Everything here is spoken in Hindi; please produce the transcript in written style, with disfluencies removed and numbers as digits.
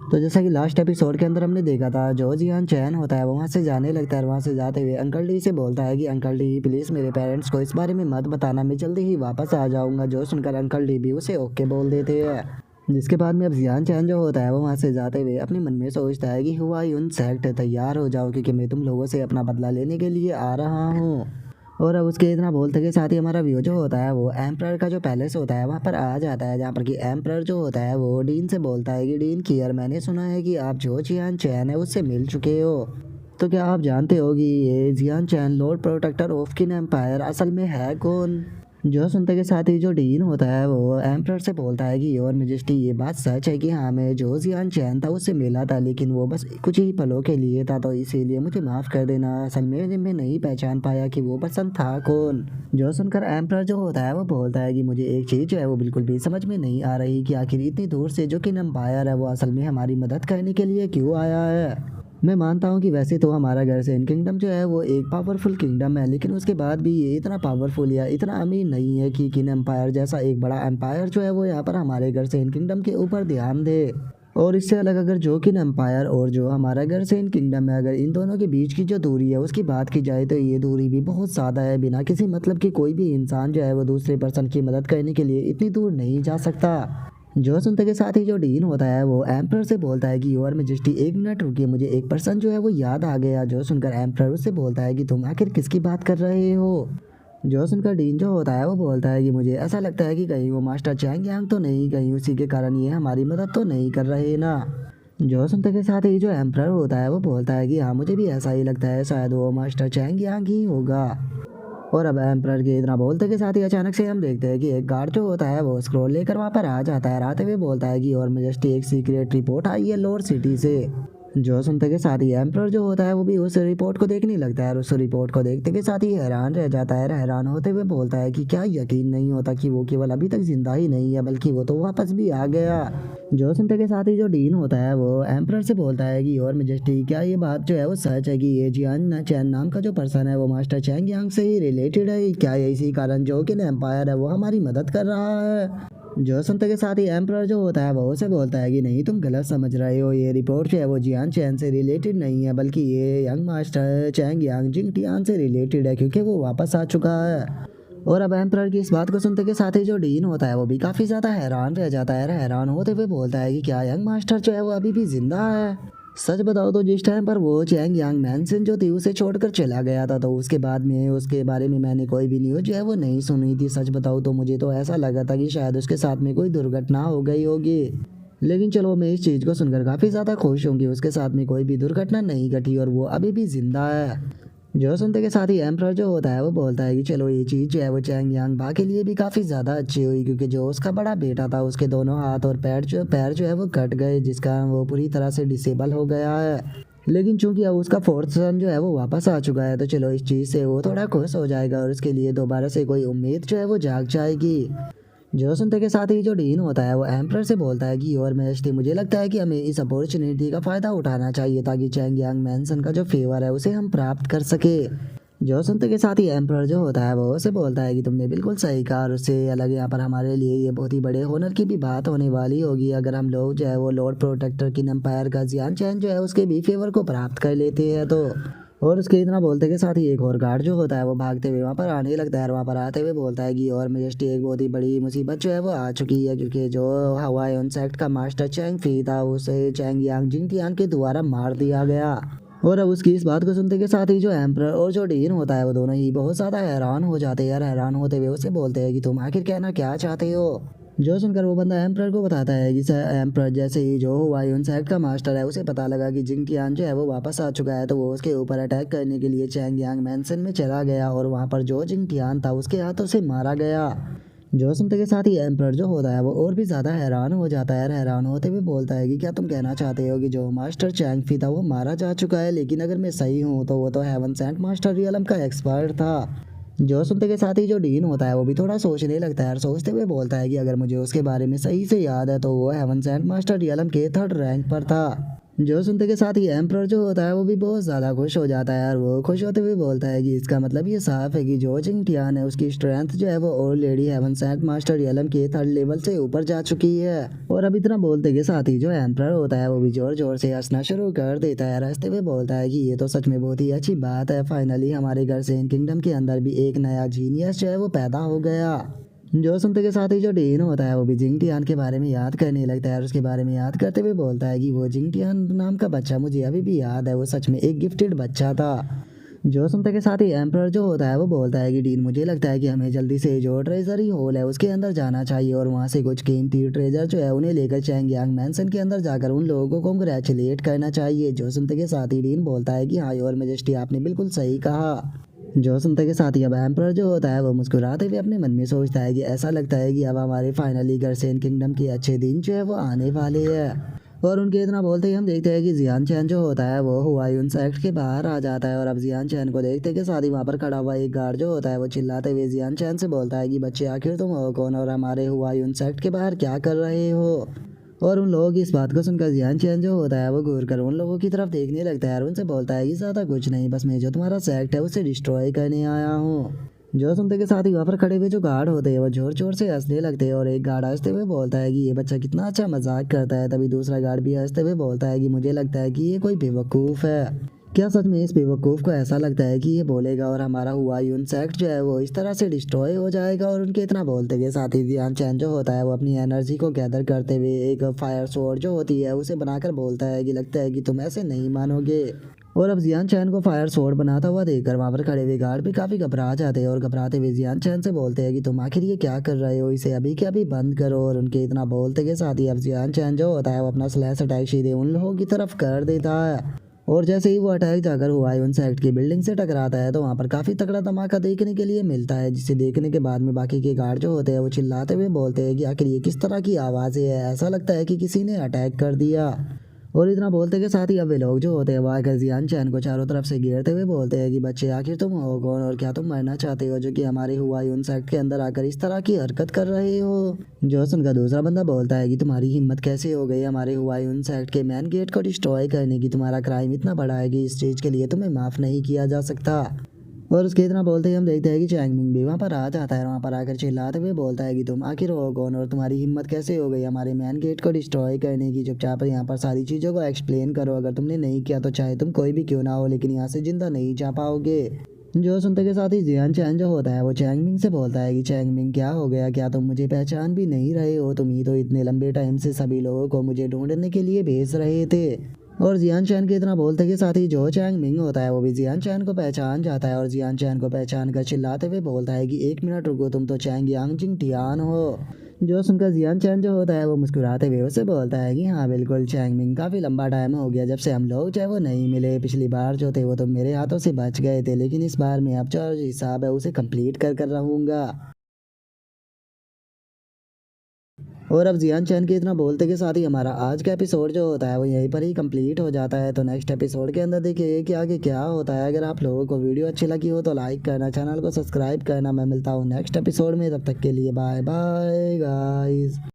तो जैसा कि लास्ट एपिसोड के अंदर हमने देखा था, जो जियान चैन होता है वो वहाँ से जाने लगता है। वहाँ से जाते हुए अंकल डी से बोलता है कि अंकल डी प्लीज़ मेरे पेरेंट्स को इस बारे में मत बताना, मैं जल्दी ही वापस आ जाऊँगा। जो सुनकर अंकल डी भी उसे ओके बोल देते हैं। जिसके बाद में अब जियान चैन जो होता है वो वहाँ से जाते हुए अपने मन में सोचता है कि हुआ यून सेक्ट तैयार हो जाओ, क्योंकि मैं तुम लोगों से अपना बदला लेने के लिए आ रहा हूँ। और अब उसके इतना बोलते के साथ ही हमारा व्यू जो होता है वो एम्प्रर का जो पैलेस होता है वहाँ पर आ जाता है, जहाँ पर कि एम्प्रर जो होता है वो डीन से बोलता है कि डीन कियर, मैंने सुना है कि आप जो जियान चैन है उससे मिल चुके हो। तो क्या आप जानते हो कि ये Jian Chen lord protector of Qin empire असल में है कौन? जो सुनते के साथ ही जो डीन होता है वो एम्प्रर से बोलता है कि योर मेजेस्टी, ये बात सच है कि हाँ मैं जो जियान चैन था उससे मिला था, लेकिन वो बस कुछ ही पलों के लिए था, तो इसीलिए मुझे माफ़ कर देना। असल में मैं नहीं पहचान पाया कि वो पर्सन था कौन। जो सुनकर एम्प्रर जो होता है वो बोलता है कि मुझे एक चीज़ जो है वो बिल्कुल भी समझ में नहीं आ रही कि आखिर इतनी दूर से जो कि एम्पायर है वो असल में हमारी मदद करने के लिए क्यों आया है। मैं मानता हूँ कि वैसे तो हमारा गर्सेन किंगडम जो है वो एक पावरफुल किंगडम है, लेकिन उसके बाद भी ये इतना पावरफुल या इतना अमीर नहीं है कि किन एम्पायर जैसा एक बड़ा एम्पायर जो है वो यहाँ पर हमारे गर्सेन किंगडम के ऊपर ध्यान दे। और इससे अलग अगर जो किन एम्पायर और जो हमारा गर्सेन किंगडम है, अगर इन दोनों के बीच की जो दूरी है उसकी बात की जाए तो ये दूरी भी बहुत ज़्यादा है। बिना किसी मतलब कि कोई भी इंसान जो है वो दूसरे पर्सन की मदद करने के लिए इतनी दूर नहीं जा सकता। जो सुनते के साथ ही जो डीन होता है वो एम्प्रर से बोलता है कि योर मेजेस्टी एक मिनट रुकिए, मुझे एक पर्सन जो है वो याद आ गया। जो सुनकर एम्प्रर उससे बोलता है कि तुम आखिर किसकी बात कर रहे हो? जो सुनकर डीन जो होता है वो बोलता है कि मुझे ऐसा लगता है कि कहीं वो मास्टर चैंग यांग तो नहीं, कहीं उसी के कारण ये हमारी मदद तो नहीं कर रहे ना। जो सुनते के साथ ही जो एम्प्रर होता है वो बोलता है कि हाँ मुझे भी ऐसा ही लगता है, शायद वो मास्टर चैंग यांग ही होगा। और अब एम्प्रर के इतना बोलते के साथ ही अचानक से हम देखते हैं कि एक गार्ड जो होता है वो स्क्रॉल लेकर वहाँ पर आ जाता है। आते हुए बोलता है कि और मेजेस्टी एक सीक्रेट रिपोर्ट आई है लोर सिटी से। जो सुनते के साथ ही एम्प्रर जो होता है वो भी उस रिपोर्ट को देखने लगता है, और उस रिपोर्ट को देखते के साथ ही हैरान रह जाता है। हैरान होते हुए बोलता है कि क्या यकीन नहीं होता कि वो केवल अभी तक जिंदा ही नहीं है बल्कि वो तो वापस भी आ गया। जो सुनते के साथ ही जो डीन होता है वो एम्प्रर से बोलता है कि और मेजेस्टी, क्या ये बात जो है वो सच है कि ये जियान चैन नाम का जो पर्सन है वो मास्टर चैंग यांग से ही रिलेटेड है? क्या ये इसी कारण जो कि एम्पायर है वो हमारी मदद कर रहा है? जो सुनते के साथ ही एम्प्रर जो होता है वो उसे बोलता है कि नहीं, तुम गलत समझ रहे हो, ये रिपोर्ट जो है वो जियान चैन से रिलेटेड नहीं है बल्कि ये यंग मास्टर चैंग यांग जिंग टियान से रिलेटेड है, क्योंकि वो वापस आ चुका है। और अब एम्प्रर की इस बात को सुनते के साथ ही जो डीन होता है वो भी काफ़ी ज़्यादा हैरान रह जाता है। हैरान होते हुए बोलता है कि क्या यंग मास्टर जो है वो अभी भी जिंदा है? सच बताओ तो जिस टाइम पर वो चैंग यांग मैनसन जो थी उसे छोड़कर चला गया था, तो उसके बाद में उसके बारे में मैंने कोई भी न्यूज़ जो है वो नहीं सुनी थी। सच बताओ तो मुझे तो ऐसा लगा था कि शायद उसके साथ में कोई दुर्घटना हो गई होगी, लेकिन चलो मैं इस चीज़ को सुनकर काफ़ी ज़्यादा खुश हूँ कि उसके साथ में कोई भी दुर्घटना नहीं घटी और वो अभी भी जिंदा है। जो सुनते के साथ ही एम्प्रर जो होता है वो बोलता है कि चलो ये चीज़ जो है वो चैंग यांग बा के लिए भी काफ़ी ज़्यादा अच्छी हुई, क्योंकि जो उसका बड़ा बेटा था उसके दोनों हाथ और पैर जो है वो कट गए, जिसका वो पूरी तरह से डिसेबल हो गया है। लेकिन चूंकि अब उसका फोर्थ सन जो है वो वापस आ चुका है, तो चलो इस चीज़ से वो थोड़ा खुश हो जाएगा और उसके लिए दोबारा से कोई उम्मीद जो है वो जाग जाएगी। जो सुनते के साथ ही जो डीन होता है वो एम्प्रर से बोलता है कि योर मैजेस्टी, मुझे लगता है कि हमें इस अपॉर्चुनिटी का फ़ायदा उठाना चाहिए ताकि चैंग यांग मैनसन का जो फेवर है उसे हम प्राप्त कर सके। जो सुनते के साथ ही एम्प्रर जो होता है वो उसे बोलता है कि तुमने बिल्कुल सही कहा, और उससे अलग यहाँ पर हमारे लिए ये बहुत ही बड़े होनर की भी बात होने वाली होगी अगर हम लोग जो है वो लॉर्ड प्रोटेक्टर किन एम्पायर का जियान चैन जो है उसके भी फेवर को प्राप्त कर लेते हैं तो। और उसके इतना बोलते के साथ ही एक और गार्ड जो होता है वो भागते हुए वहाँ पर आने लगता है, और वहाँ पर आते हुए बोलता है कि और मेजेस्टी एक बहुत ही बड़ी मुसीबत जो है वो आ चुकी है, क्योंकि जो हवाई इंसेक्ट का मास्टर चैंग फी था उसे चैंग यांग जिंग टियान के द्वारा मार दिया गया। और अब उसकी इस बात को सुनते के साथ ही जो एम्प्रर और जो डीन होता है वो दोनों ही बहुत ज़्यादा हैरान हो जाते हैं। यार हैरान होते हुए उसे बोलते हैं कि तुम आखिर कहना क्या चाहते हो? जो सुनकर वो बंदा एम्प्रर को बताता है कि एम्प्रर जैसे ही जो वायुन सेक्ट का मास्टर है उसे पता लगा कि जिंग टियान जो है वो वापस आ चुका है, तो वो उसके ऊपर अटैक करने के लिए चैंग यांग मैनसन में चला गया और वहाँ पर जो जिंग टियान था उसके हाथों से मारा गया। जो सुनते के साथ ही एम्प्रर जो होता है वो और भी ज़्यादा हैरान हो जाता है। हैरान होते हुए बोलता है कि क्या तुम कहना चाहते हो कि जो मास्टर चैंग फी था वो मारा जा चुका है, लेकिन अगर मैं सही हूँ तो वो तो हेवन सेंट मास्टर रियलम का एक्सपर्ट था। जो सुनते के साथ ही जो डीन होता है वो भी थोड़ा सोचने लगता है और सोचते हुए बोलता है कि अगर मुझे उसके बारे में सही से याद है तो वो हेवन सेंट मास्टर रियलम के थर्ड रैंक पर था। जो सुनते के साथ ही एम्प्रर जो होता है वो भी बहुत ज़्यादा खुश हो जाता है और वो खुश होते हुए बोलता है कि इसका मतलब ये साफ है कि जो जिंगटियान है उसकी स्ट्रेंथ जो है वो और lady heaven saint master realm के थर्ड लेवल से ऊपर जा चुकी है। और अब इतना बोलते के साथ ही जो एम्प्रर होता है वो भी जोर जोर से हंसना शुरू कर देता है, हंसते हुए बोलता है कि ये तो सच में बहुत ही अच्छी बात है, फाइनली हमारे घर से किंगडम के अंदर भी एक नया जीनियस जो है वो पैदा हो गया। जो सुनते के साथ ही जो डीन होता है वो भी जिंगटियान के बारे में याद करने लगता है और उसके बारे में याद करते हुए बोलता है कि वो जिंगटियान नाम का बच्चा मुझे अभी भी याद है, वो सच में एक गिफ्टेड बच्चा था। जो सुनते के साथ ही एम्प्रर जो होता है वो बोलता है कि डीन मुझे लगता है कि हमें जल्दी से जो ट्रेजरी हॉल है उसके अंदर जाना चाहिए और वहाँ से कुछ कीमती ट्रेजर जो है उन्हें लेकर चैंगयांग मैंसन के अंदर जाकर उन लोगों को कॉन्ग्रेचुलेट करना चाहिए। जो सुनते के साथ ही डीन बोलता है कि हाँ योर मेजेस्टी आपने बिल्कुल सही कहा। जो सुनते के साथ ही अब एम्प्रर जो होता है वो मुस्कुराते हुए अपने मन में सोचता है कि ऐसा लगता है कि अब हमारे फाइनली गर्सेन किंगडम के अच्छे दिन जो है वो आने वाले हैं। और उनके इतना बोलते ही हम देखते हैं कि जियान चैन जो होता है वो हुआयुन सेक्ट के बाहर आ जाता है और अब जियान चैन को देखते के साथ ही वहाँ पर खड़ा हुआ एक गार्ड जो होता है वो चिल्लाते हुए जियान चैन से बोलता है कि बच्चे आखिर तुम हो कौन और हमारे हुआयुन सेक्ट के बाहर क्या कर रहे हो। और उन लोगों की इस बात को सुनकर जियान चैन जो होता है वो घूर कर उन लोगों की तरफ देखने लगता है और उनसे बोलता है कि ज़्यादा कुछ नहीं, बस मैं जो तुम्हारा सेक्ट है उसे डिस्ट्रॉय करने आया हूँ। जो सुनते के साथ ही वहाँ पर खड़े हुए जो गार्ड होते हैं वो जोर जोर से हंसने लगते हैं और एक गार्ड हंसते हुए बोलता है कि ये बच्चा कितना अच्छा मजाक करता है। तभी दूसरा गार्ड भी हंसते हुए बोलता है कि मुझे लगता है कि ये कोई बेवकूफ़ है। क्या सच में इस बेवकूफ़ को ऐसा लगता है कि ये बोलेगा और हमारा हुआयुन सेक्ट जो है वो इस तरह से डिस्ट्रॉय हो जाएगा। और उनके इतना बोलते के साथ ही जियान चैन जो होता है वो अपनी एनर्जी को गैदर करते हुए एक फायर स्वॉर्ड जो होती है उसे बनाकर बोलता है कि लगता है कि तुम ऐसे नहीं मानोगे। और अब जियान चैन को फायर स्वॉर्ड बनाता हुआ देखकर वहाँ पर खड़े हुए गार्ड भी काफ़ी घबरा जाते हैं और घबराते हुए जियान चैन से बोलते हैं कि तुम आखिर ये क्या कर रहे हो, इसे अभी के अभी बंद करो। और उनके इतना बोलते के साथ ही अब जियान चैन जो होता है वो अपना स्लैश अटैक सीधे उन लोगों की तरफ कर देता है। और जैसे ही वो अटैक जाकर हुआयुन सेक्ट की बिल्डिंग से टकराता है तो वहाँ पर काफ़ी तगड़ा धमाका देखने के लिए मिलता है, जिसे देखने के बाद में बाकी के गार्ड जो होते हैं वो चिल्लाते हुए बोलते हैं कि आखिर ये किस तरह की आवाज़ें है, ऐसा लगता है कि किसी ने अटैक कर दिया। और इतना बोलते के साथ ही अब वे लोग जो होते हैं वो आकर जियान चैन को चारों तरफ से घेरते हुए बोलते हैं कि बच्चे आखिर तुम हो कौन और क्या तुम मरना चाहते हो जो कि हमारे हुआयुन सेक्ट के अंदर आकर इस तरह की हरकत कर रहे हो। जो सुनकर दूसरा बंदा बोलता है कि तुम्हारी हिम्मत कैसे हो गई हमारे हुआयुन सेक्ट के मेन गेट को डिस्ट्रॉय करने की, तुम्हारा क्राइम इतना बड़ा है कि इस चीज़ के लिए तुम्हें माफ़ नहीं किया जा सकता। और उसके इतना बोलते ही हम देखते हैं कि चैंगमिंग भी वहाँ पर आ जाता है और वहाँ पर आकर चिल्लाते हुए बोलता है कि तुम आखिर हो कौन और तुम्हारी हिम्मत कैसे हो गई हमारे मैन गेट को डिस्ट्रॉय करने की, चुपचाप यहाँ पर सारी चीज़ों को एक्सप्लेन करो, अगर तुमने नहीं किया तो चाहे तुम कोई भी क्यों ना हो लेकिन यहाँ से जिंदा नहीं जा पाओगे। जो सुनते के साथ ही जियान चैन जो होता है वो चैंगमिंग से बोलता है कि चैंगमिंग क्या हो गया, क्या तुम मुझे पहचान भी नहीं रहे हो, तुम ही तो इतने लंबे टाइम से सभी लोगों को मुझे ढूंढने के लिए भेज रहे थे। और जियान चैन के इतना बोलते के साथ ही जो चैंग मिंग होता है वो भी जियान चैन को पहचान जाता है और जियान चैन को पहचान कर चिल्लाते हुए बोलता है कि एक मिनट रुको, तुम तो चैंग यांग जिंग टियान हो। जो सुनकर जियान चैन जो होता है वो मुस्कुराते हुए उससे बोलता है कि हाँ बिल्कुल चैंग मिंग, काफ़ी लंबा टाइम हो गया जब से हम लोग चाहे वो नहीं मिले, पिछली बार जो थे वो तो मेरे हाथों से बच गए थे लेकिन इस बार मैं अब जो हिसाब है उसे कंप्लीट कर कर रहूँगा। और अब जियान चैन के इतना बोलते के साथ ही हमारा आज का एपिसोड जो होता है वो यहीं पर ही कंप्लीट हो जाता है। तो नेक्स्ट एपिसोड के अंदर देखिए कि आगे क्या होता है। अगर आप लोगों को वीडियो अच्छी लगी हो तो लाइक करना, चैनल को सब्सक्राइब करना। मैं मिलता हूँ नेक्स्ट एपिसोड में, तब तक के लिए बाय बाय गाइस।